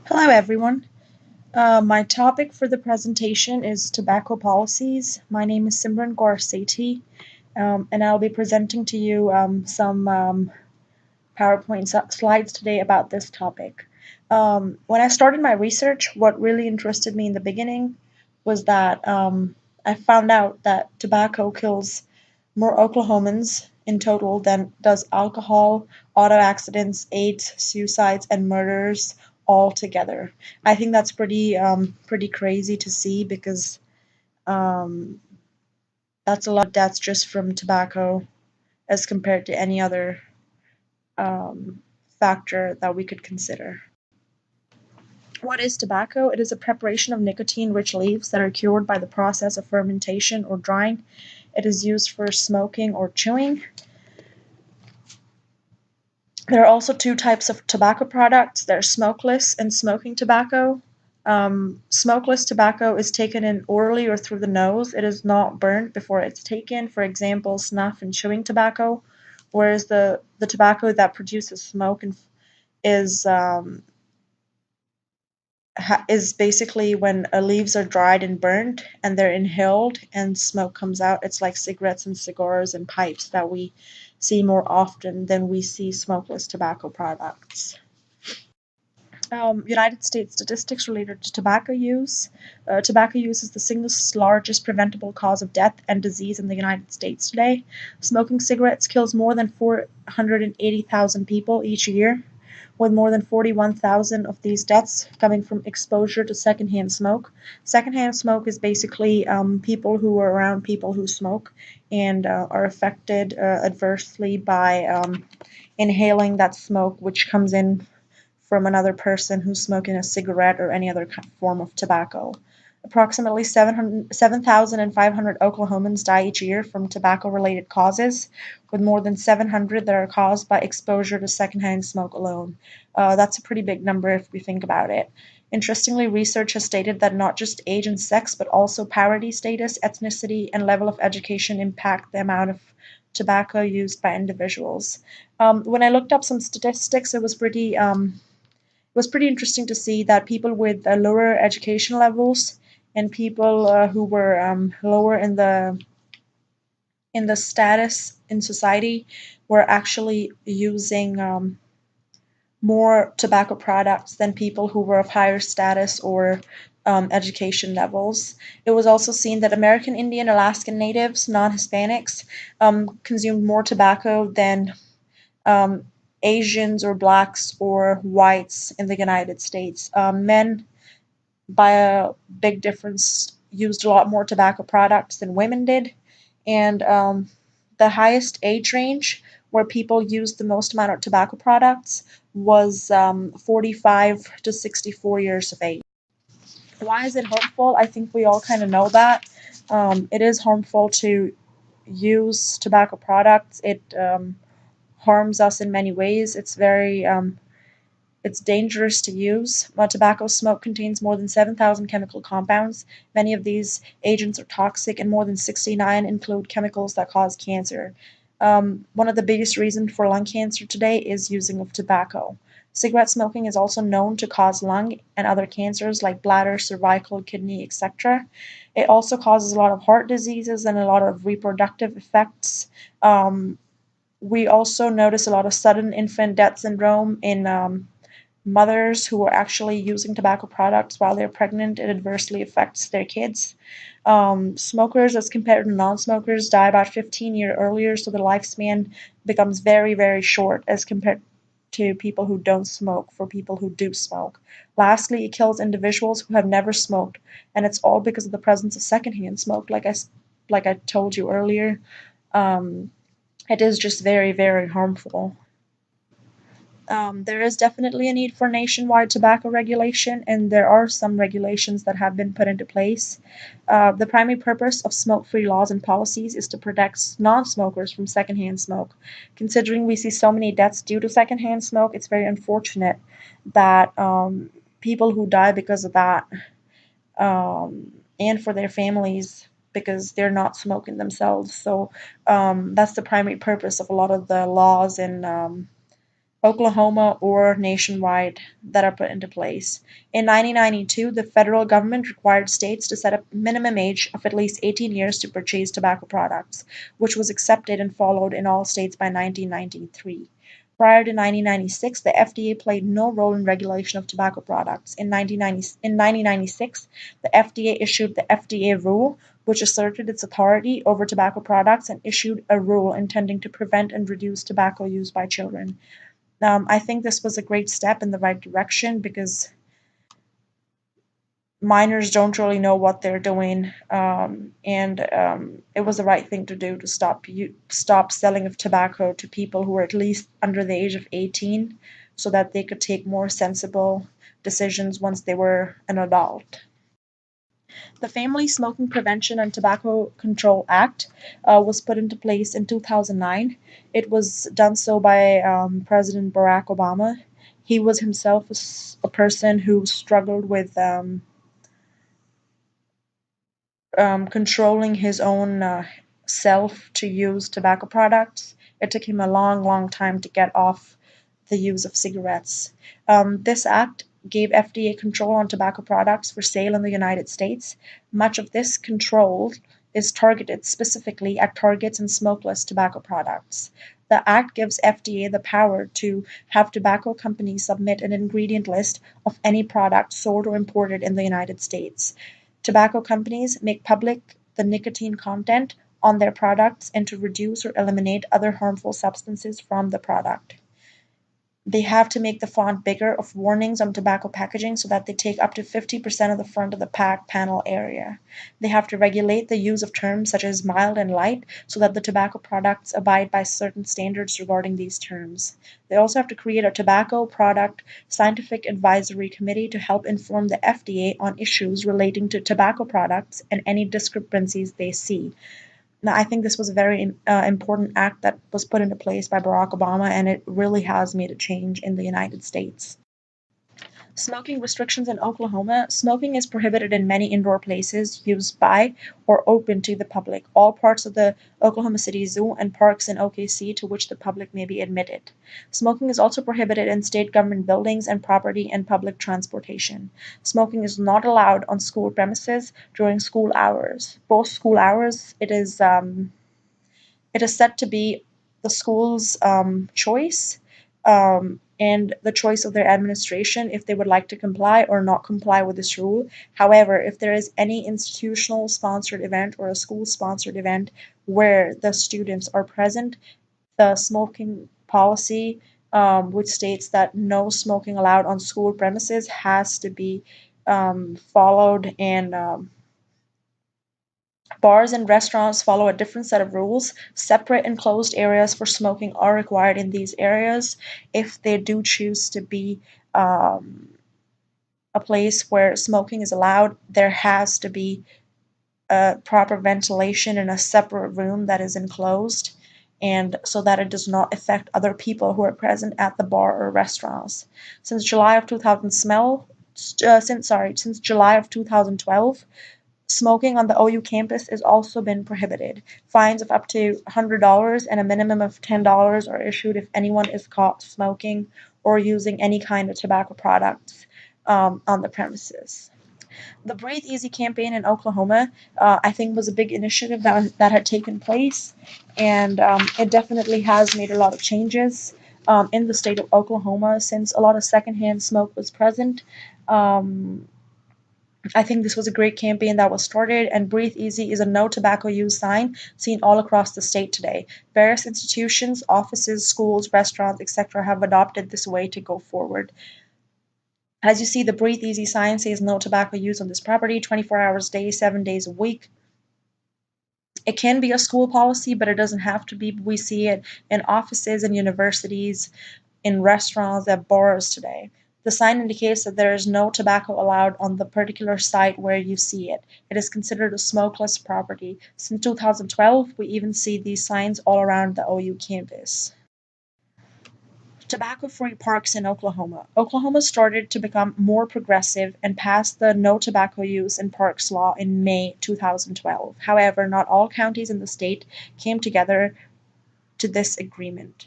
Hello, everyone. My topic for the presentation is tobacco policies. My name is Simran Sethi, and I'll be presenting to you some PowerPoint slides today about this topic. When I started my research, what really interested me in the beginning was that I found out that tobacco kills more Oklahomans in total than does alcohol, auto accidents, AIDS, suicides, and murders all together. I think that's pretty crazy to see because um, that's a lot of deaths just from tobacco as compared to any other um, factor that we could consider. What is tobacco? It is a preparation of nicotine-rich leaves that are cured by the process of fermentation or drying. It is used for smoking or chewing. There are also two types of tobacco products. There's smokeless and smoking tobacco. Smokeless tobacco is taken in orally or through the nose. It is not burned before it's taken. For example, snuff and chewing tobacco. Whereas the tobacco that produces smoke is is basically when leaves are dried and burned and they're inhaled and smoke comes out. It's like cigarettes and cigars and pipes that we see more often than we see smokeless tobacco products. United States statistics related to tobacco use. Tobacco use is the single largest preventable cause of death and disease in the United States today. Smoking cigarettes kills more than 480,000 people each year, with more than 41,000 of these deaths coming from exposure to secondhand smoke. Secondhand smoke is basically people who are around people who smoke and are affected adversely by inhaling that smoke, which comes in from another person who's smoking a cigarette or any other form of tobacco. Approximately 7,500 Oklahomans die each year from tobacco-related causes, with more than 700 that are caused by exposure to secondhand smoke alone. That's a pretty big number if we think about it. Interestingly, research has stated that not just age and sex, but also poverty status, ethnicity, and level of education impact the amount of tobacco used by individuals. When I looked up some statistics, it was pretty interesting to see that people with lower education levels and people who were lower in the status in society were actually using more tobacco products than people who were of higher status or education levels. It was also seen that American Indian, Alaskan Natives, non-Hispanics consumed more tobacco than um, Asians or blacks or whites in the United States. Men, by a big difference, used a lot more tobacco products than women did, and the highest age range where people used the most amount of tobacco products was 45 to 64 years of age. Why is it harmful? I think we all kind of know that. It is harmful to use tobacco products. It harms us in many ways. It's dangerous to use. Tobacco smoke contains more than 7,000 chemical compounds. Many of these agents are toxic, and more than 69 include chemicals that cause cancer. One of the biggest reasons for lung cancer today is using of tobacco. Cigarette smoking is also known to cause lung and other cancers like bladder, cervical, kidney, etc. It also causes a lot of heart diseases and a lot of reproductive effects. We also notice a lot of sudden infant death syndrome in mothers who are actually using tobacco products while they're pregnant. It adversely affects their kids. Smokers, as compared to non-smokers, die about 15 years earlier, so the lifespan becomes very, very short as compared to people who don't smoke for people who do smoke. Lastly, it kills individuals who have never smoked, and it's all because of the presence of secondhand smoke. Like I told you earlier, um, it is just very, very harmful. There is definitely a need for nationwide tobacco regulation, and there are some regulations that have been put into place. The primary purpose of smoke free laws and policies is to protect non smokers from secondhand smoke. Considering we see so many deaths due to secondhand smoke, it's very unfortunate that people who die because of that, and for their families because they're not smoking themselves. So that's the primary purpose of a lot of the laws and Oklahoma, or nationwide that are put into place. In 1992, the federal government required states to set a minimum age of at least 18 years to purchase tobacco products, which was accepted and followed in all states by 1993. Prior to 1996, the FDA played no role in regulation of tobacco products. In 1996, the FDA issued the FDA rule, which asserted its authority over tobacco products and issued a rule intending to prevent and reduce tobacco use by children. I think this was a great step in the right direction because minors don't really know what they're doing, and it was the right thing to do to stop selling of tobacco to people who were at least under the age of 18, so that they could take more sensible decisions once they were an adult. The Family Smoking Prevention and Tobacco Control Act was put into place in 2009. It was done so by President Barack Obama. He was himself a person who struggled with controlling his own self to use tobacco products. It took him a long, long time to get off the use of cigarettes. This act gave FDA control on tobacco products for sale in the United States. Much of this control is targeted specifically at targets and smokeless tobacco products. The act gives FDA the power to have tobacco companies submit an ingredient list of any product sold or imported in the United States. Tobacco companies make public the nicotine content on their products and to reduce or eliminate other harmful substances from the product. They have to make the font bigger of warnings on tobacco packaging so that they take up to 50% of the front of the pack panel area. They have to regulate the use of terms such as mild and light so that the tobacco products abide by certain standards regarding these terms. They also have to create a tobacco product scientific advisory committee to help inform the FDA on issues relating to tobacco products and any discrepancies they see. Now, I think this was a very important act that was put into place by Barack Obama, and it really has made a change in the United States. Smoking restrictions in Oklahoma. Smoking is prohibited in many indoor places used by or open to the public, all parts of the Oklahoma City Zoo, and parks in OKC to which the public may be admitted. Smoking is also prohibited in state government buildings and property and public transportation. Smoking is not allowed on school premises during school hours. Both school hours, it is said to be the school's choice, and the choice of their administration if they would like to comply or not comply with this rule. However, if there is any institutional sponsored event or a school sponsored event where the students are present, the smoking policy, which states that no smoking allowed on school premises, has to be followed, and bars and restaurants follow a different set of rules. Separate enclosed areas for smoking are required in these areas. If they do choose to be a place where smoking is allowed, there has to be proper ventilation in a separate room that is enclosed, and so that it does not affect other people who are present at the bar or restaurants. Since July of 2012, since July of 2012, smoking on the OU campus has also been prohibited. Fines of up to $100 and a minimum of $10 are issued if anyone is caught smoking or using any kind of tobacco products on the premises. The Breathe Easy campaign in Oklahoma, I think, was a big initiative that had taken place, and it definitely has made a lot of changes in the state of Oklahoma since a lot of secondhand smoke was present. Um, I think this was a great campaign that was started, and Breathe Easy is a no tobacco use sign seen all across the state today. Various institutions, offices, schools, restaurants, etc., have adopted this way to go forward. As you see, the Breathe Easy sign says no tobacco use on this property, 24 hours a day, 7 days a week. It can be a school policy, but it doesn't have to be. We see it in offices and universities, in restaurants, at bars today. The sign indicates that there is no tobacco allowed on the particular site where you see it. It is considered a smokeless property. Since 2012, we even see these signs all around the OU campus. Tobacco-free parks in Oklahoma. Oklahoma started to become more progressive and passed the No Tobacco Use in Parks law in May 2012. However, not all counties in the state came together to this agreement.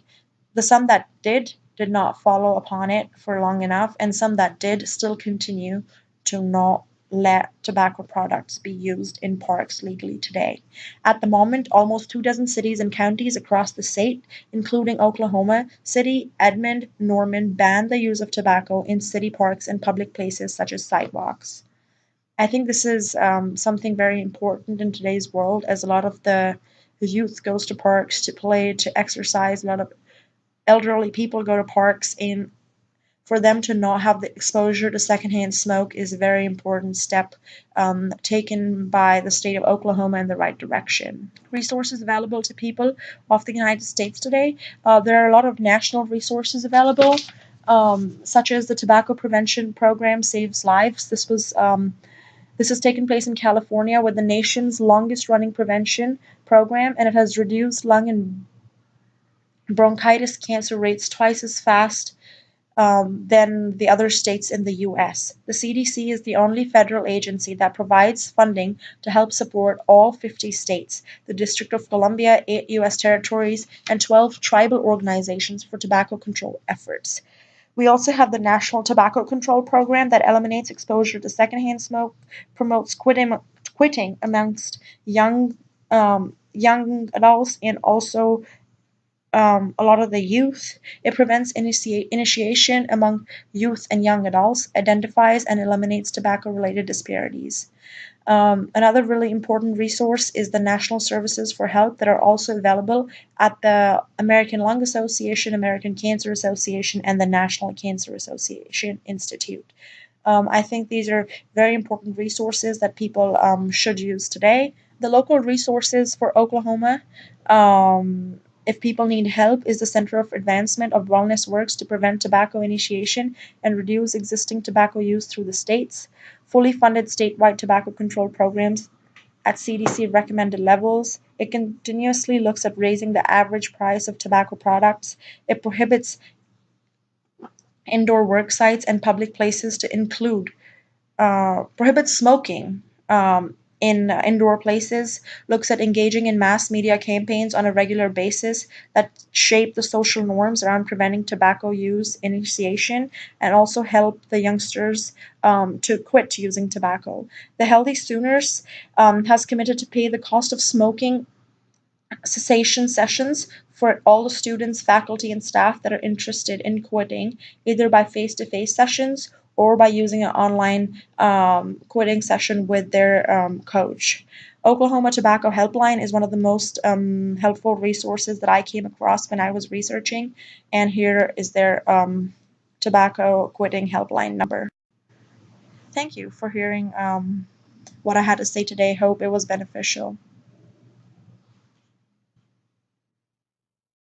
The some that did did not follow upon it for long enough, and some that did still continue to not let tobacco products be used in parks legally today. At the moment, almost 2 dozen cities and counties across the state, including Oklahoma City, Edmond, Norman, ban the use of tobacco in city parks and public places such as sidewalks. I think this is something very important in today's world, as a lot of the youth goes to parks to play, to exercise. A lot of elderly people go to parks, and for them to not have the exposure to secondhand smoke is a very important step taken by the state of Oklahoma in the right direction. Resources available to people of the United States today. There are a lot of national resources available, such as the Tobacco Prevention Program Saves Lives. This has taken place in California with the nation's longest running prevention program, and it has reduced lung and bronchitis cancer rates twice as fast than the other states in the US. The CDC is the only federal agency that provides funding to help support all 50 states, the District of Columbia, 8 US territories, and 12 tribal organizations for tobacco control efforts. We also have the National Tobacco Control Program that eliminates exposure to secondhand smoke, promotes quitting amongst young adults, and also a lot of the youth. It prevents initiation among youth and young adults, identifies and eliminates tobacco related disparities. Another really important resource is the National Services for Health that are also available at the American Lung Association, American Cancer Association, and the National Cancer Association Institute. I think these are very important resources that people should use today. The local resources for Oklahoma, if people need help, is the Center of Advancement of Wellness works to prevent tobacco initiation and reduce existing tobacco use through the states. Fully funded statewide tobacco control programs at CDC recommended levels. It continuously looks at raising the average price of tobacco products. It prohibits indoor work sites and public places to include prohibits smoking in indoor places, looks at engaging in mass media campaigns on a regular basis that shape the social norms around preventing tobacco use initiation, and also help the youngsters to quit using tobacco. The Healthy Sooners has committed to pay the cost of smoking cessation sessions for all the students, faculty, and staff that are interested in quitting, either by face to face sessions or by using an online quitting session with their coach. Oklahoma Tobacco Helpline is one of the most helpful resources that I came across when I was researching, and here is their tobacco quitting helpline number. Thank you for hearing what I had to say today. Hope it was beneficial.